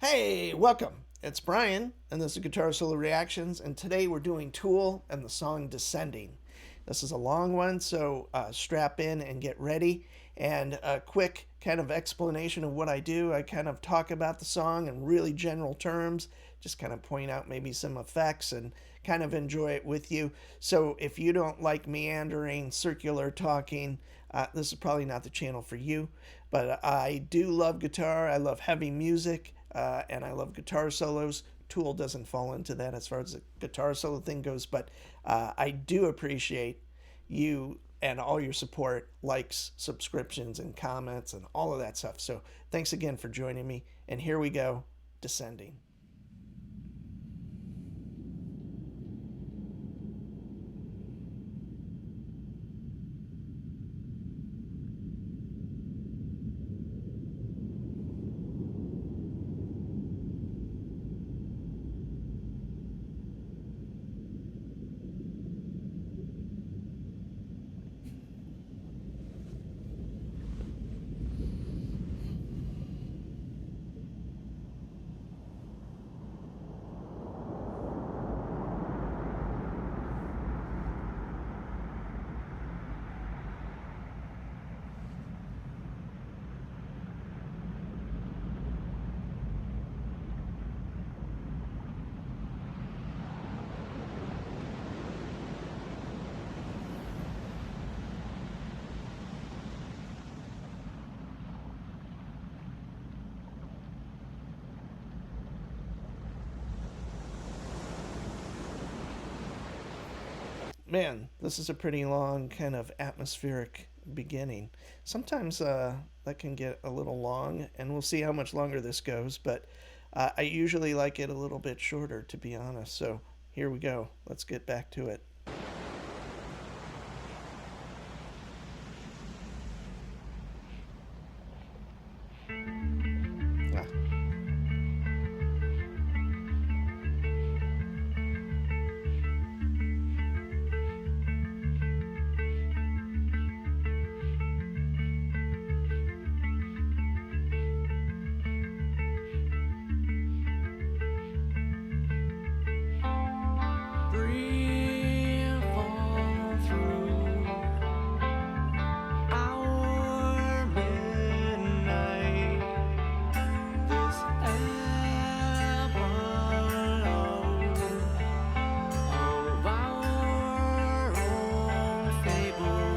Hey, welcome. It's Brian, and this is Guitar Solo Reactions, and today we're doing Tool and the song Descending. This is a long one, so strap in and get ready. And a quick kind of explanation of what I do. I kind of talk about the song in really general terms, just kind of point out maybe some effects and kind of enjoy it with you. So if you don't like meandering, circular talking, this is probably not the channel for you. But I do love guitar, I love heavy music, and I love guitar solos. Tool doesn't fall into that as far as the guitar solo thing goes, but I do appreciate you and all your support, likes, subscriptions, and comments, and all of that stuff. So thanks again for joining me. And here we go, Descending. Man, this is a pretty long, kind of atmospheric beginning. Sometimes that can get a little long, and we'll see how much longer this goes, but I usually like it a little bit shorter, to be honest. So here we go. Let's get back to it. Ah. Breathe all through our midnight. This ebb alone of our own fable.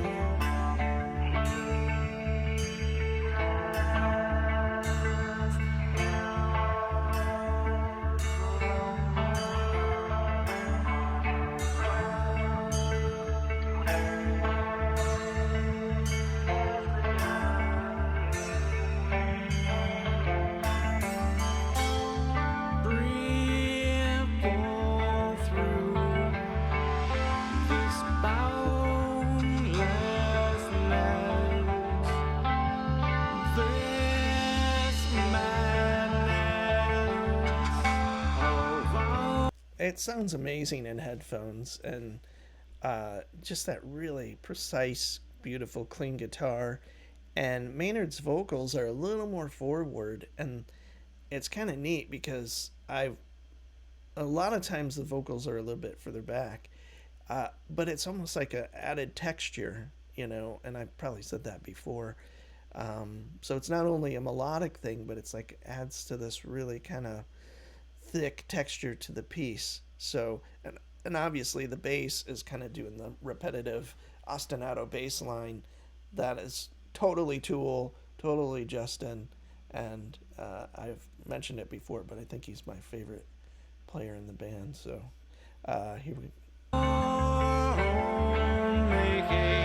Breathe all through this boundlessness, this madness of our. It sounds amazing in headphones, and just that really precise, beautiful, clean guitar. And Maynard's vocals are a little more forward, and it's kind of neat because I've a lot of times the vocals are a little bit further back, but it's almost like a added texture. And I've probably said that before. So it's not only a melodic thing, but it's like adds to this really kind of thick texture to the piece. So and obviously the bass is kind of doing the repetitive ostinato bass line that is totally Tool, totally Justin, and I've mentioned it before, but I think he's my favorite player in the band. So here we Making.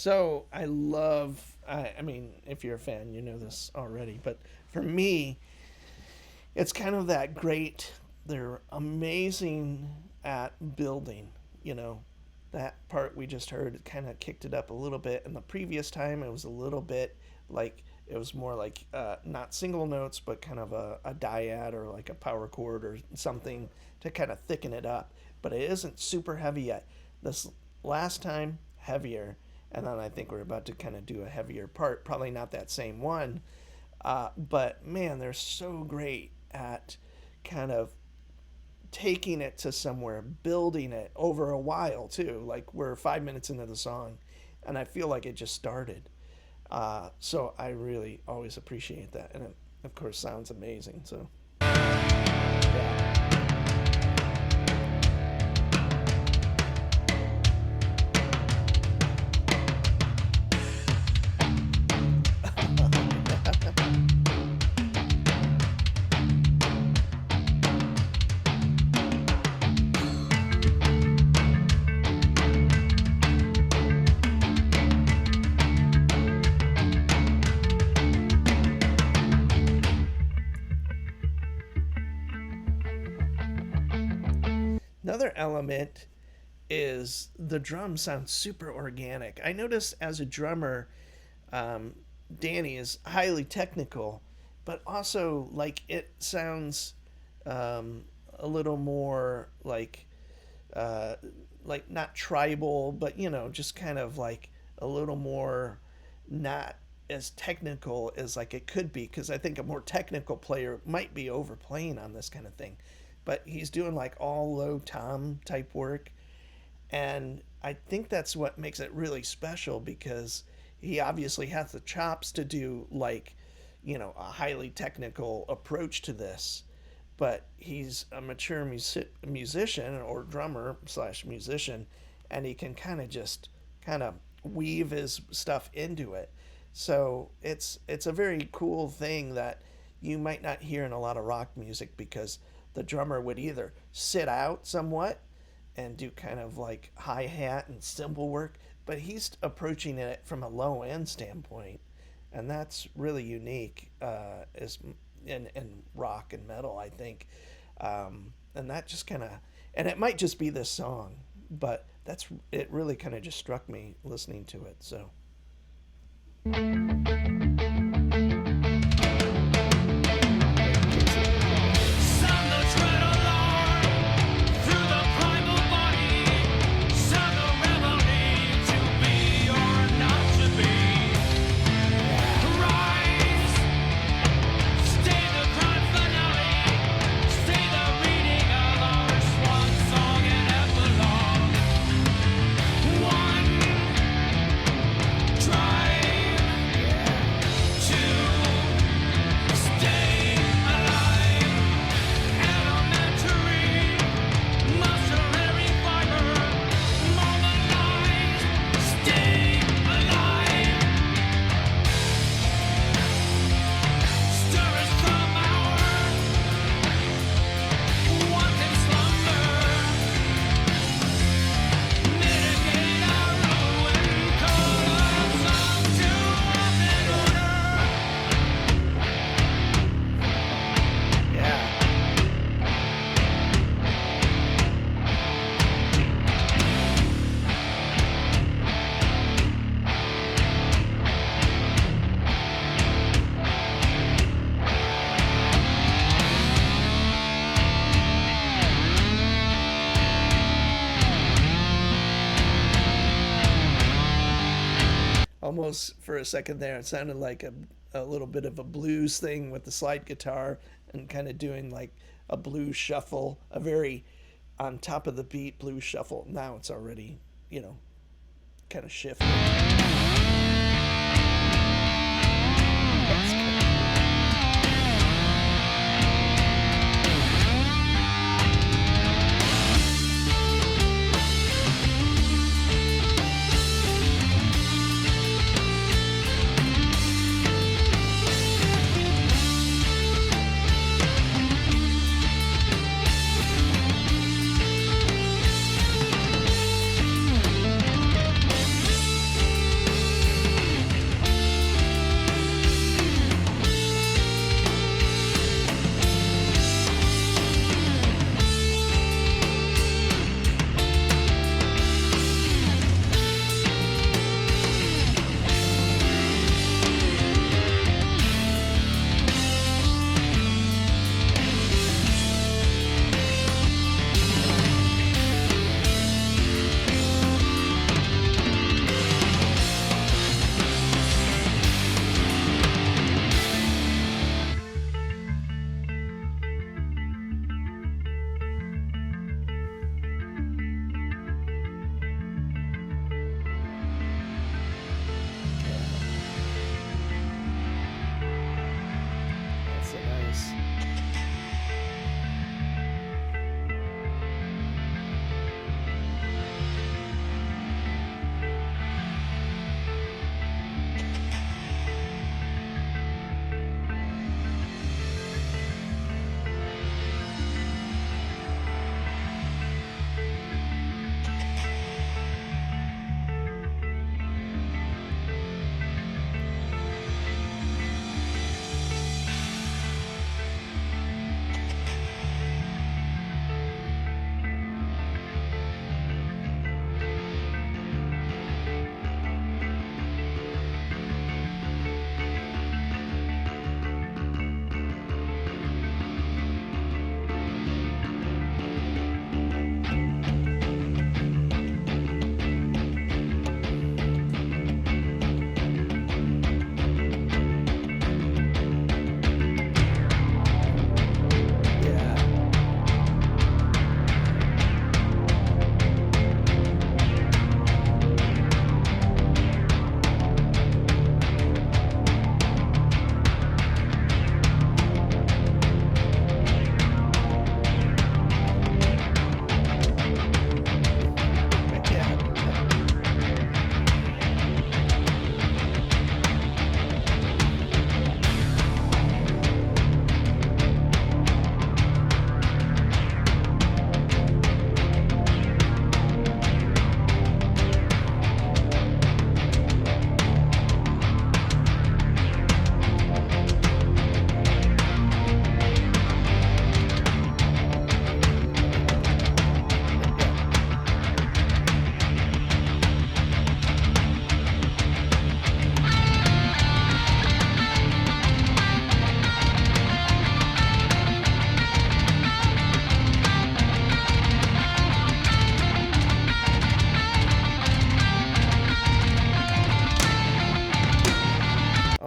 So I love. I mean, if you're a fan, you know this already. But for me, it's kind of that great. They're amazing at building. You know, that part we just heard kind of kicked it up a little bit. And the previous time, it was a little bit like it was more like not single notes, but kind of a dyad or like a power chord or something to kind of thicken it up. But it isn't super heavy yet. This last time, heavier. And then I think we're about to kind of do a heavier part. Probably not that same one. But man, they're so great at kind of taking it to somewhere, building it over a while too. Like we're 5 minutes into the song, and I feel like it just started. So I really always appreciate that, and it, of course, sounds amazing. So yeah. Another element is the drums sound super organic. I notice as a drummer, um, Danny is highly technical, but also like it sounds um, a little more uh, like not tribal, but you know, just kind of like a little more not as technical as like it could be. Because I think a more technical player might be overplaying on this kind of thing, but he's doing like all low tom type work, and I think that's what makes it really special because he obviously has the chops to do like, you know, a highly technical approach to this, but he's a mature musician or drummer slash musician, and he can kind of just kind of weave his stuff into it. So it's a very cool thing that you might not hear in a lot of rock music because the drummer would either sit out somewhat and do kind of like hi hat and cymbal work, but he's approaching it from a low end standpoint, and that's really unique as in rock and metal, I think. And that just kind of, and it might just be this song, but that's it. Really kind of just struck me listening to it. So Sound the dread alarm through the primal body. Sound the reveille to be or not to be. Rise, stay the grand finale. Stay the reading of our swan song and epilogue. One drive to stay alive. Elementary, muster every fiber. Mobilize, stay alive. Stir us from our wanton slumber. Mitigate our ruin. Call us up to open order. yeah. Almost for a second there, it sounded like a little bit of a blues thing with the slide guitar and kind of doing like a blues shuffle, a very on top of the beat blues shuffle. Now it's already, you know, kind of shifting.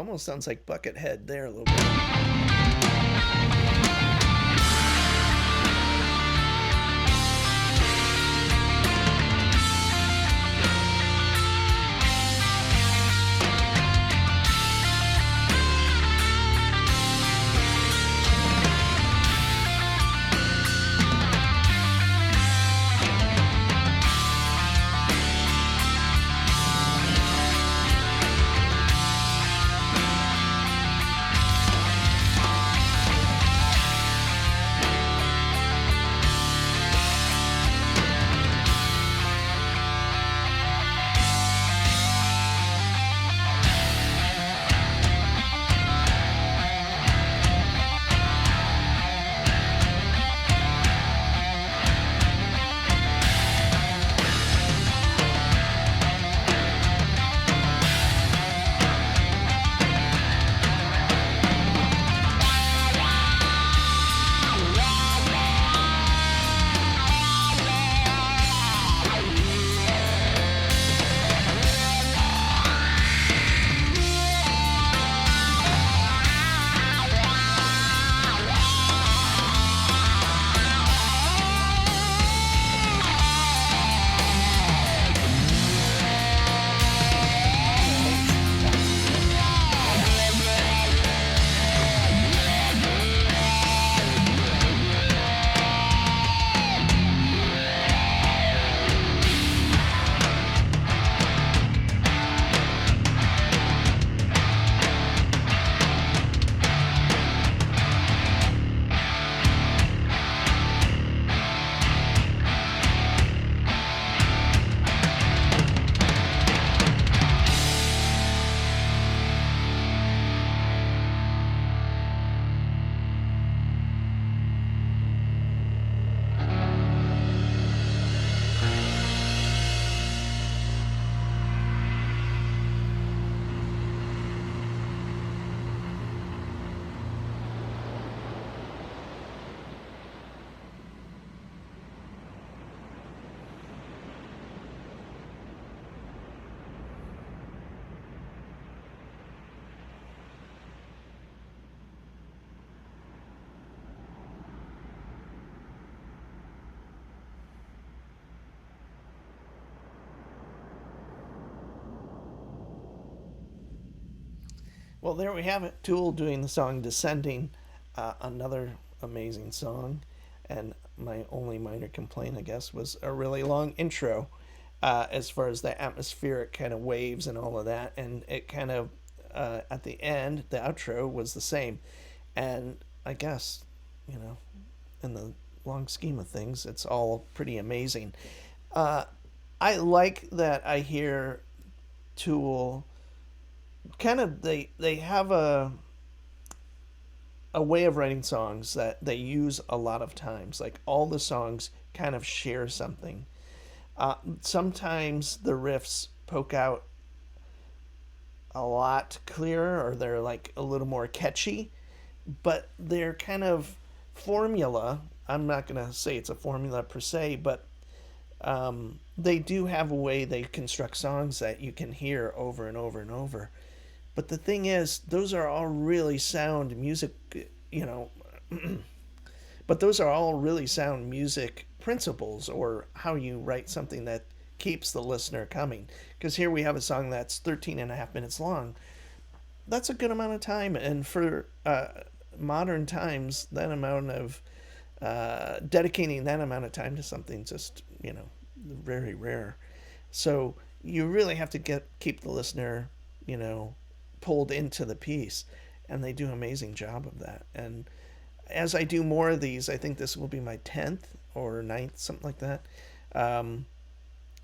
Almost sounds like Buckethead there a little bit. Well, there we have it. Tool doing the song Descending, another amazing song. And my only minor complaint, I guess, was a really long intro as far as the atmospheric kind of waves and all of that. And it kind of, at the end, the outro was the same. And I guess, you know, in the long scheme of things, it's all pretty amazing. Uh, I like that I hear Tool kind of they have a way of writing songs that they use a lot of times. Like all the songs kind of share something. Sometimes the riffs poke out a lot clearer, or they're like a little more catchy, but they're kind of formula. I'm not gonna say it's a formula per se, but they do have a way they construct songs that you can hear over and over and over. But the thing is, those are all really sound music, you know, but those are all really sound music principles, or how you write something that keeps the listener coming. Because here we have a song that's 13 and a half minutes long. That's a good amount of time. And for modern times, that amount of dedicating that amount of time to something just, very rare. So you really have to keep the listener, pulled into the piece, and they do an amazing job of that. And as I do more of these, I think this will be my 10th or ninth, something like that. Um,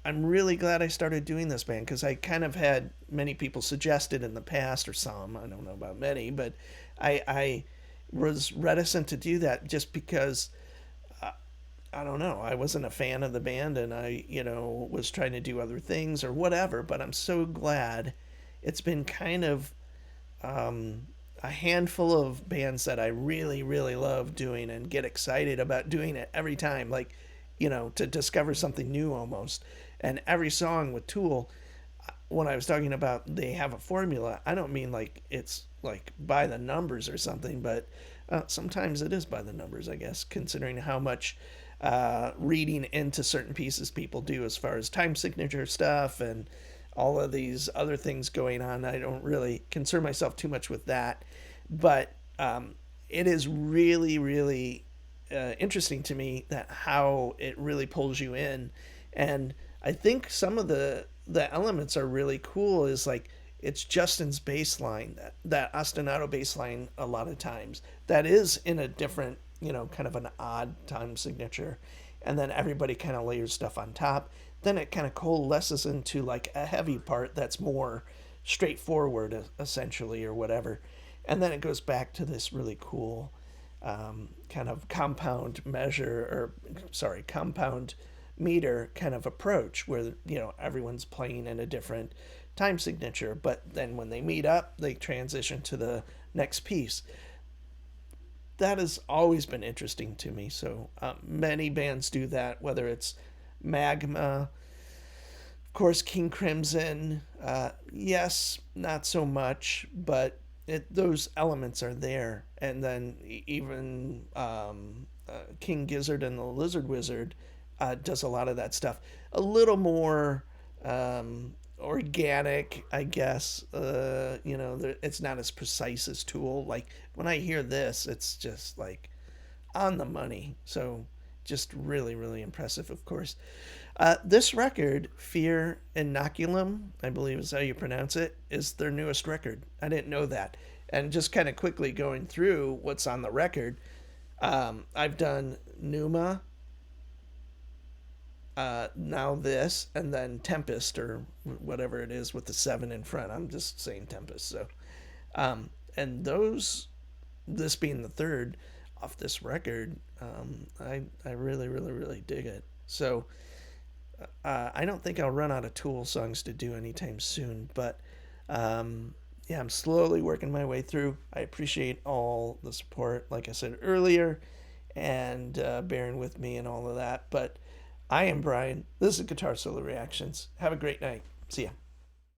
I'm really glad I started doing this band, because I kind of had many people suggested in the past, or some, I don't know about many, but I was reticent to do that just because I don't know. I wasn't a fan of the band, and I, was trying to do other things or whatever. But I'm so glad it's been kind of a handful of bands that I really, really love doing and get excited about doing it every time. Like, to discover something new almost. And every song with Tool, when I was talking about they have a formula, I don't mean like it's like by the numbers or something, but sometimes it is by the numbers, I guess, considering how much reading into certain pieces people do as far as time signature stuff and all of these other things going on. I don't really concern myself too much with that, but it is really, really interesting to me that how it really pulls you in, and I think some of the elements are really cool. Is like it's Justin's bass line, that ostinato bass line a lot of times that is in a different, kind of an odd time signature, and then everybody kind of layers stuff on top. Then it kind of coalesces into like a heavy part that's more straightforward, essentially, or whatever, and then it goes back to this really cool kind of compound measure, or sorry, compound meter kind of approach where everyone's playing in a different time signature, but then when they meet up they transition to the next piece. That has always been interesting to me. So many bands do that, whether it's Magma, of course, King Crimson. Yes, not so much, but those elements are there. And then even King Gizzard and the Lizard Wizard does a lot of that stuff. A little more organic, I guess. It's not as precise as Tool. Like when I hear this, it's just like on the money. So just really, really impressive, of course. This record, Fear Inoculum, I believe is how you pronounce it, is their newest record. I didn't know that. And just kind of quickly going through what's on the record, I've done Numa, now this, and then Tempest, or whatever it is with the seven in front. I'm just saying Tempest. So, and this being the third off this record, I really, really, really dig it. So, I don't think I'll run out of Tool songs to do anytime soon, but yeah, I'm slowly working my way through. I appreciate all the support, like I said earlier, and bearing with me and all of that. But I am Brian. This is Guitar Solo Reactions. Have a great night. See ya.